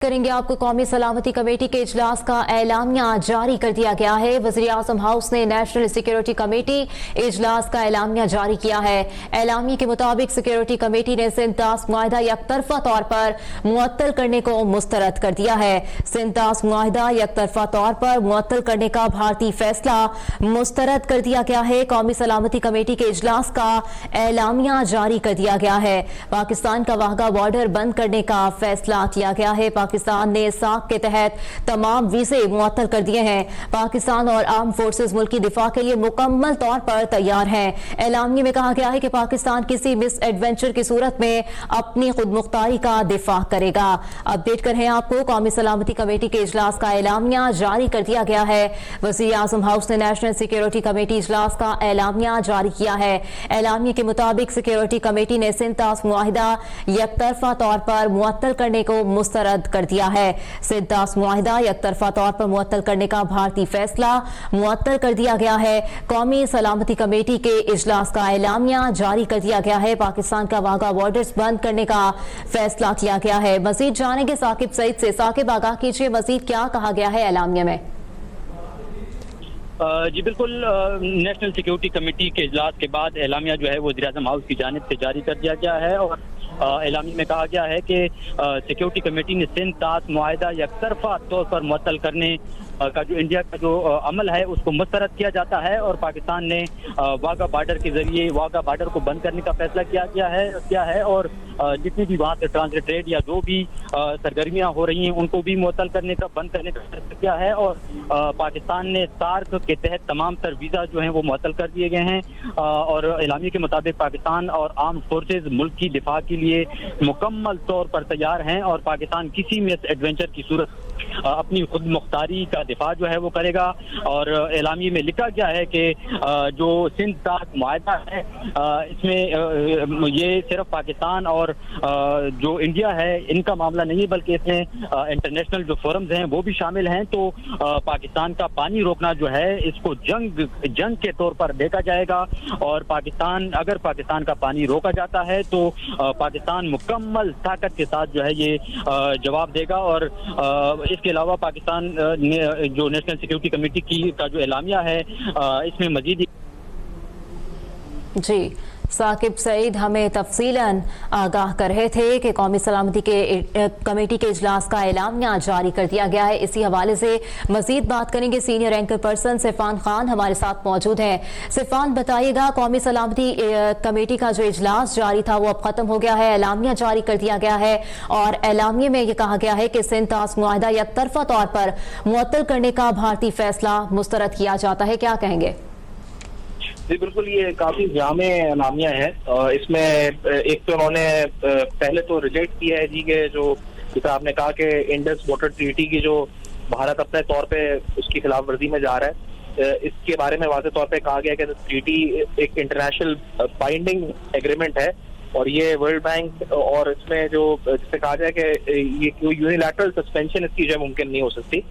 करेंगे आपको कौमी सलामती कमेटी के इजलास का एलामिया जारी कर दिया गया है। वज़ीर आज़म हाउस ने नेशनल सिक्योरिटी कमेटी इजलास का एलामिया जारी किया है। एलामिया के मुताबिक सिक्योरिटी कमेटी ने सिंध टास्क मुआहिदा यकतरफा तौर पर मुअत्तल करने को मुस्तरद कर दिया है। सिंध टास्क मुआहिदा यकतरफा तौर पर मुअत्तल करने का भारतीय फैसला मुस्तरद कर दिया गया है। कौमी सलामती कमेटी के इजलास का एलामिया जारी कर दिया गया है। पाकिस्तान का वाघा बॉर्डर बंद करने का फैसला किया गया है। पाकिस्तान ने साख के तहत तमाम वीजे मुअत्तल कर दिए हैं। पाकिस्तान और आर्म फोर्सेस मुल्क की दिफा के लिए मुकम्मल तौर पर तैयार हैं। एलामिया में कहा गया है कि पाकिस्तान किसी मिस एडवेंचर की सूरत में अपनी खुद मुख्तारी का दिफा करेगा। अपडेट कर रहे हैं आपको कौमी सलामती कमेटी के इजलास का एलामिया जारी कर दिया गया है। वज़ीर आज़म हाउस ने नेशनल सिक्योरिटी कमेटी इजलास का एलामिया जारी किया है। एलामिया के मुताबिक सिक्योरिटी कमेटी ने सिंध टास्क मुआहिदा यकतरफा तौर पर मुअत्तल करने को मुस्तरद कर दिया है। सिंध टास्क मुआहिदा यकतरफा तौर पर मुअत्तल करने का भारतीय फैसला मुअत्तल कर दिया गया है। कौमी सलामती कमेटी के इजलास का एलामिया जारी कर दिया गया है। पाकिस्तान का वाघा बॉर्डर्स बंद करने का फैसला किया गया है। मजीद जानेंगे साकिब सईद से। साकिब, आगाह कीजिए, मजीद क्या कहा गया है एलामिया में? जी बिल्कुल, नेशनल सिक्योरिटी कमेटी के इजलास के बाद एलामिया जो है वो वज़ीर आज़म हाउस की जानिब से जारी कर दिया गया है और एलामिया में कहा गया है कि सिक्योरिटी कमेटी ने सिंध टास्क मुआहिदा यकतरफा तौर पर मुअत्तल करने का जो इंडिया का जो अमल है उसको मुस्तरद किया जाता है और पाकिस्तान ने वाघा बॉर्डर के जरिए वाघा बॉर्डर को बंद करने का फैसला किया है और जितनी भी वहाँ से ट्रांजिट ट्रेड या जो भी सरगर्मियाँ हो रही हैं उनको भी मुअत्तल करने का बंद करने का फैसला किया है और पाकिस्तान ने सार्क के तहत तमाम तर वीज़ा जो हैं वो मुअत्तल कर दिए गए हैं और एलामिया के मुताबिक पाकिस्तान और आर्म फोर्सेज मुल्क की दिफा के लिए मुकम्मल तौर पर तैयार हैं और पाकिस्तान किसी मिस एडवेंचर की सूरत अपनी खुद मुख्तारी का दिफा जो है वो करेगा। और एलामिया में लिखा गया है कि जो सिंध टास्क मुआहिदा है इसमें ये सिर्फ पाकिस्तान और जो इंडिया है इनका मामला नहीं है बल्कि इसमें इंटरनेशनल जो फोरम्स हैं वो भी शामिल हैं। तो पाकिस्तान का पानी रोकना जो है इसको जंग के तौर पर देखा जाएगा और अगर पाकिस्तान का पानी रोका जाता है तो पाकिस्तान मुकम्मल ताकत के साथ जो है ये जवाब देगा। और इसके अलावा पाकिस्तान ने जो नेशनल सिक्योरिटी कमेटी का जो एलामिया है इसमें मजीद जी साकिब सईद हमें तफसीलन आगाह कर रहे थे कि कौमी सलामती के कमेटी के इजलास का एलामिया जारी कर दिया गया है। इसी हवाले से मजीद बात करेंगे। सीनियर एंकर पर्सन सिफान खान हमारे साथ मौजूद हैं। सिफान, बताइएगा, कौमी सलामती कमेटी का जो इजलास जारी था वो अब खत्म हो गया है, एलामिया जारी कर दिया गया है और एलामिया में ये कहा गया है कि सिंध टास्क मुआहिदा यकतरफा तौर पर मुअत्तल करने का भारतीय फैसला मुस्तरद किया जाता है। क्या कहेंगे? जी बिल्कुल, ये काफी जामे एलामिया है। इसमें एक तो उन्होंने पहले तो रिजेक्ट किया है जी के जो जैसा आपने कहा कि इंडस वाटर ट्रीटी की जो भारत अपने तौर पे उसकी खिलाफ वर्जी में जा रहा है, इसके बारे में वाज़ेह तौर पे कहा गया कि ट्रीटी एक इंटरनेशनल बाइंडिंग एग्रीमेंट है और ये वर्ल्ड बैंक और इसमें जो जिससे कहा जाए कि ये यूनिलैटरल सस्पेंशन इसकी जो है मुमकिन नहीं हो सकती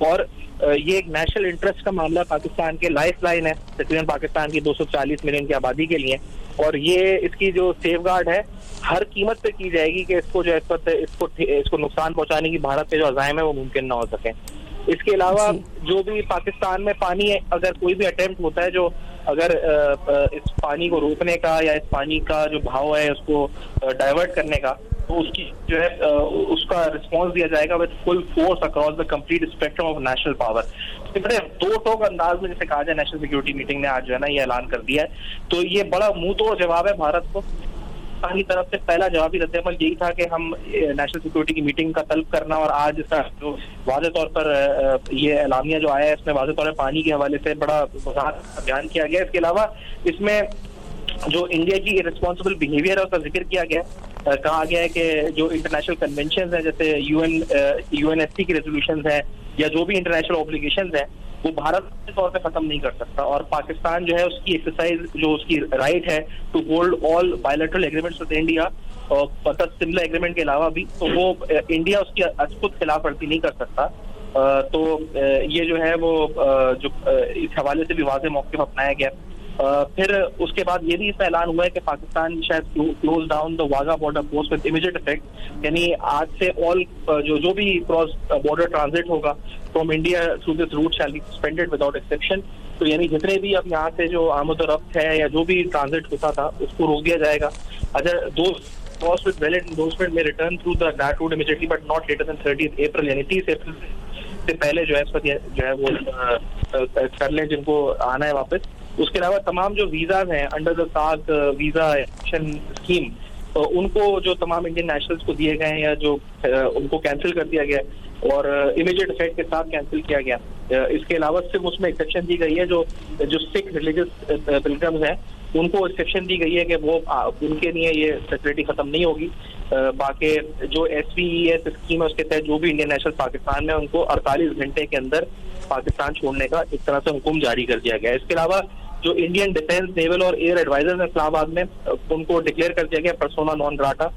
और ये एक नेशनल इंटरेस्ट का मामला पाकिस्तान के लाइफ लाइन है तकरीबन पाकिस्तान की 240 मिलियन की आबादी के लिए और ये इसकी जो सेफगार्ड है हर कीमत पे की जाएगी कि इसको जो इसको नुकसान पहुंचाने की भारत के जो अज़ाइम है वो मुमकिन ना हो सके। इसके अलावा जो भी पाकिस्तान में पानी अगर कोई भी अटेम्प्ट होता है जो अगर इस पानी को रोकने का या इस पानी का जो भाव है उसको डाइवर्ट करने का तो उसकी जो है उसका रिस्पॉन्स दिया जाएगा with full force across the complete spectrum of national power. बड़े दो टोक अंदाज में जैसे कहा जाए नेशनल सिक्योरिटी मीटिंग ने आज जो है ना ये ऐलान कर दिया है तो ये बड़ा मुंह तोड़ जवाब है भारत को। पाकिस्तान की तरफ से पहला जवाबी रद्द-ए-अमल यही था कि हम नेशनल सिक्योरिटी की मीटिंग का तलब करना और आज इसका जो वाज़ेह तौर पर ये एलामिया जो आया है इसमें वाज़ेह तौर पर पानी के हवाले से बड़ा बयान किया गया। इसके अलावा इसमें जो इंडिया की रिस्पॉन्सिबल बिहेवियर है उसका जिक्र किया गया। कहा गया है कि जो इंटरनेशनल कन्वेंशन है जैसे यूएनएससी की रेजोल्यूशन है या जो भी इंटरनेशनल ऑब्लिगेशंस है वो भारत के तौर पे खत्म नहीं कर सकता और पाकिस्तान जो है उसकी एक्सरसाइज जो उसकी राइट है to hold all bilateral agreements with India और सिमिलर एग्रीमेंट के अलावा भी तो वो इंडिया उसकी खुद खिलाफ वर्जी नहीं कर सकता। तो ये जो है वो जो इस हवाले से भी वाज़ेह मौक़िफ़ अपनाया गया। फिर उसके बाद ये भी इसका ऐलान हुआ है कि पाकिस्तान शायद close down the Wagah border post with immediate effect, यानी आज से ऑल जो भी क्रॉस बॉर्डर ट्रांजिट होगा from India through this route shall be suspended without exception. तो यानी जितने भी अब यहाँ से जो आमद-ओ-रफ्त है या जो भी ट्रांजिट होता था उसको रोक दिया जाएगा। अगर दो क्रॉस विद वैलिड एंडोर्समेंट में return through that route immediately but not later than 30 April, यानी 30 अप्रैल से पहले जो है इस पर जो है वो कर लें जिनको आना है वापस। उसके अलावा तमाम जो वीजाज हैं अंडर द साग वीजा एक्शन स्कीम, उनको जो तमाम इंडियन नेशनल्स को दिए गए हैं या जो उनको कैंसिल कर दिया गया और इमीडिएट इफेक्ट के साथ कैंसिल किया गया। इसके अलावा सिर्फ उसमें एक्सेप्शन दी गई है जो सिख रिलीजियस पिलग्रिम्स हैं उनको एक्सेप्शन दी गई है कि वो उनके लिए ये फैसिलिटी खत्म नहीं होगी। बाकी जो SVES स्कीम है उसके तहत जो भी इंडियन नेशनल पाकिस्तान में उनको 48 घंटे के अंदर पाकिस्तान छोड़ने का एक तरह से हुक्म जारी कर दिया गया है। इसके अलावा जो इंडियन डिफेंस, नेवल और एयर एडवाइजर्स हैं इस्लामाबाद में, उनको डिक्लेयर कर दिया गया पर्सोना नॉन ग्राटा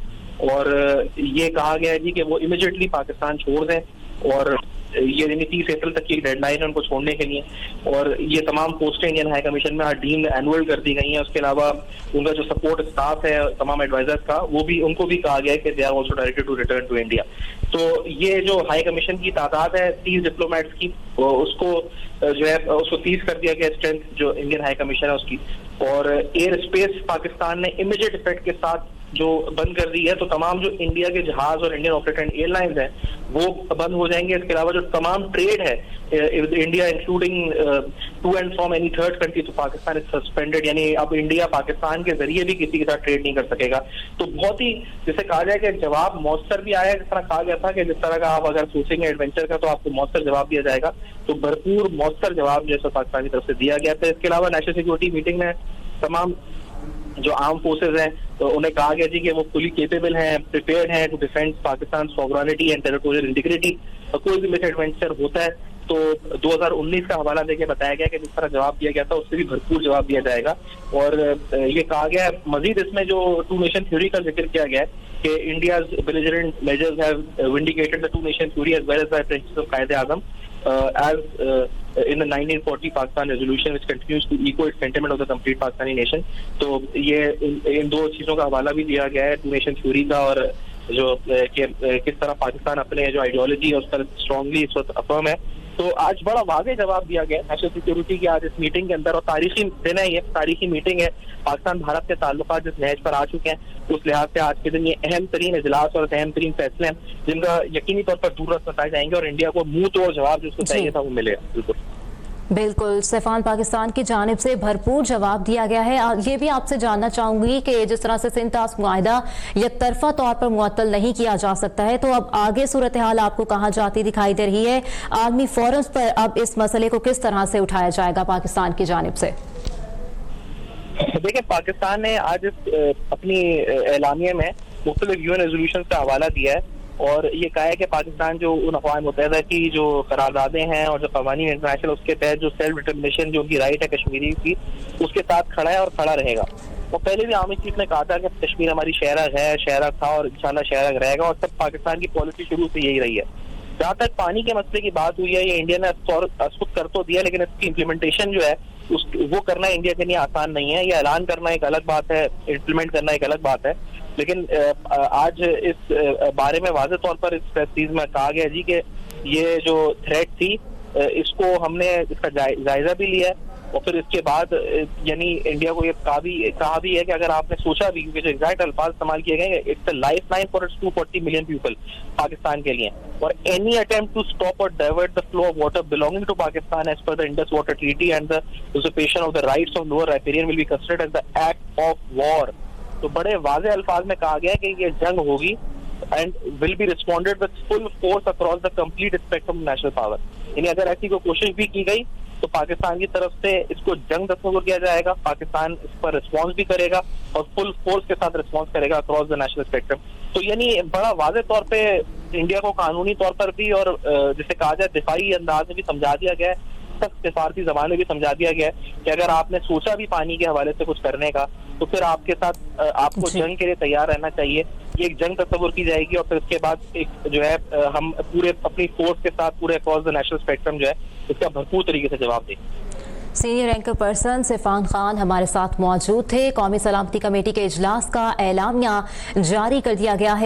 और ये कहा गया है जी कि वो इमीडिएटली पाकिस्तान छोड़ दें और ये 30 अप्रैल तक की डेडलाइन है उनको छोड़ने के लिए। और ये तमाम पोस्टें इंडियन हाई कमीशन में डीम्ड एनुअल कर दी गई हैं। उसके अलावा उनका जो सपोर्ट स्टाफ है तमाम एडवाइजर्स का उनको भी कहा गया है कि they are also directed to return to India. तो ये जो हाई कमीशन की तादाद है 30 डिप्लोमेट्स की, उसको जो है उसको 30 कर दिया गया स्ट्रेंथ जो इंडियन हाई कमीशन है उसकी। और एयर स्पेस पाकिस्तान ने इमीडिएट इफेक्ट के साथ जो बंद कर दी है, तो तमाम जो इंडिया के जहाज और इंडियन ऑपरेटेड एयरलाइंस हैं वो बंद हो जाएंगे। इसके अलावा जो तमाम ट्रेड है India including to and from any third country तो पाकिस्तान इज सस्पेंडेड, यानी अब इंडिया पाकिस्तान के जरिए भी किसी के साथ ट्रेड नहीं कर सकेगा। तो बहुत ही जैसे कहा जाए कि जवाब मौसर भी आया, जिस तरह कहा गया था कि जिस तरह का आप अगर सोचेंगे एडवेंचर का तो आपको मौसर जवाब दिया जाएगा, तो भरपूर मौसर जवाब जैसा पाकिस्तान की तरफ से दिया गया था। इसके अलावा नेशनल सिक्योरिटी मीटिंग में तमाम जो आर्म फोर्सेज हैं तो उन्हें कहा गया जी कि वो फुली केपेबल हैं, प्रिपेयर्ड हैं to defend Pakistan sovereignty and territorial integrity. कोई भी मिस एडवेंचर होता है तो 2019 का हवाला देके बताया गया कि जिस तरह जवाब दिया गया था उससे भी भरपूर जवाब दिया जाएगा। और ये कहा गया है मजीद इसमें जो टू नेशन थ्योरी का जिक्र किया गया है कि India's belligerent measures have vindicated the two nation theory as well as the principle of Quaid-e-Azam as in the 1940 Pakistan resolution which continues to echo its sentiment of the complete Pakistani nation। तो ये इन दो चीजों का हवाला भी दिया गया है टू नेशन थ्योरी का और जो किस तरह पाकिस्तान अपने जो आइडियोलॉजी है उस पर स्ट्रांगली इस वक्त अफर्म है। तो आज बड़ा वाज़ेह जवाब दिया गया नेशनल सिक्योरिटी की आज इस मीटिंग के अंदर। और तारीखी दिन है, ये तारीखी मीटिंग है, पाकिस्तान भारत के ताल्लुकात जिस नहज पर आ चुके हैं उस लिहाज से आज के दिन ये अहम तरीन इजलास और अहम तरीन फैसले हैं जिनका यकीनी तौर पर दूरदर्श बताए जाएंगे और इंडिया को मुंह तोड़ जवाब जो उसको चाहिए था वो मिलेगा। बिल्कुल सैफान, पाकिस्तान की जानिब से भरपूर जवाब दिया गया है। ये भी आपसे जानना चाहूंगी कि जिस तरह से सिंध तास मुआहिदा यकतरफा तौर पर मुअत्तल नहीं किया जा सकता है, तो अब आगे सूरत हाल आपको कहाँ जाती दिखाई दे रही है? आलमी फोरम्स पर अब इस मसले को किस तरह से उठाया जाएगा पाकिस्तान की जानिब से? देखिए, पाकिस्तान ने आज अपनी एलानिया में मुख्तलिफ UN रेजोल्यूशन का हवाला दिया है और ये कहा है कि पाकिस्तान जो उन अक़वाम मुत्तहिदा की जो करारदादें हैं और जो क़वानीन इंटरनेशनल उसके तहत जो सेल्फ डिटर्मिनेशन जो उनकी राइट है कश्मीरी की उसके साथ खड़ा है और खड़ा रहेगा। वो पहले भी आर्मी चीफ ने कहा था कि कश्मीर हमारी शहरक है, शहरक था और इंशाल्लाह शहरक रहेगा और सब पाकिस्तान की पॉलिसी शुरू से यही रही है। जहाँ तक पानी के मसले की बात हुई है, ये इंडिया ने अस्पुत कर तो दिया लेकिन इसकी इम्प्लीमेंटेशन जो है वो करना इंडिया के लिए आसान नहीं है। ये ऐलान करना एक अलग बात है, इम्प्लीमेंट करना एक अलग बात है। लेकिन आज इस बारे में वाज़ेह तौर पर इस प्रेस में कहा गया जी कि ये जो थ्रेट थी इसको हमने इसका जायजा भी लिया है और फिर इसके बाद यानी इंडिया को ये कहा भी है कि अगर आपने सोचा भी, क्योंकि जो एग्जैक्ट अल्फाज इस्तेमाल किए गए, it's a lifeline for it's 240 million people Pakistan के लिए, और any attempt to stop or divert the flow of water belonging to Pakistan as per the Indus water treaty and the usurpation of the rights of lower riparian will be considered as the act of war. तो बड़े वाज़ेह अल्फाज में कहा गया कि ये जंग होगी and will be responded with full force across the complete spectrum of national power. यानी अगर ऐसी कोई कोशिश भी की गई तो पाकिस्तान की तरफ से इसको जंग तस्वर किया जाएगा, पाकिस्तान इस पर रिस्पॉन्स भी करेगा और फुल फोर्स के साथ रिस्पॉन्स करेगा अक्रॉस द नेशनल स्पेक्ट्रम। तो यानी बड़ा वाज़ेह तौर पे इंडिया को कानूनी तौर पर भी और जिसे कहा जाए दिफाई अंदाज में भी समझा दिया गया है, सख्त सिफारती ज़बान में भी समझा दिया गया है कि अगर आपने सोचा भी पानी के हवाले से कुछ करने का तो फिर आपके साथ आपको जंग के लिए तैयार रहना चाहिए। ये एक जंग तस्वर की जाएगी और फिर उसके बाद एक जो है हम पूरे अपनी फोर्स के साथ पूरे अक्रॉस द नेशनल स्पेक्ट्रम जो है इसका भरपूर तरीके से जवाब दें। सीनियर एंकर पर्सन सिफान खान हमारे साथ मौजूद थे। कौमी सलामती कमेटी के इजलास का एलामिया जारी कर दिया गया है।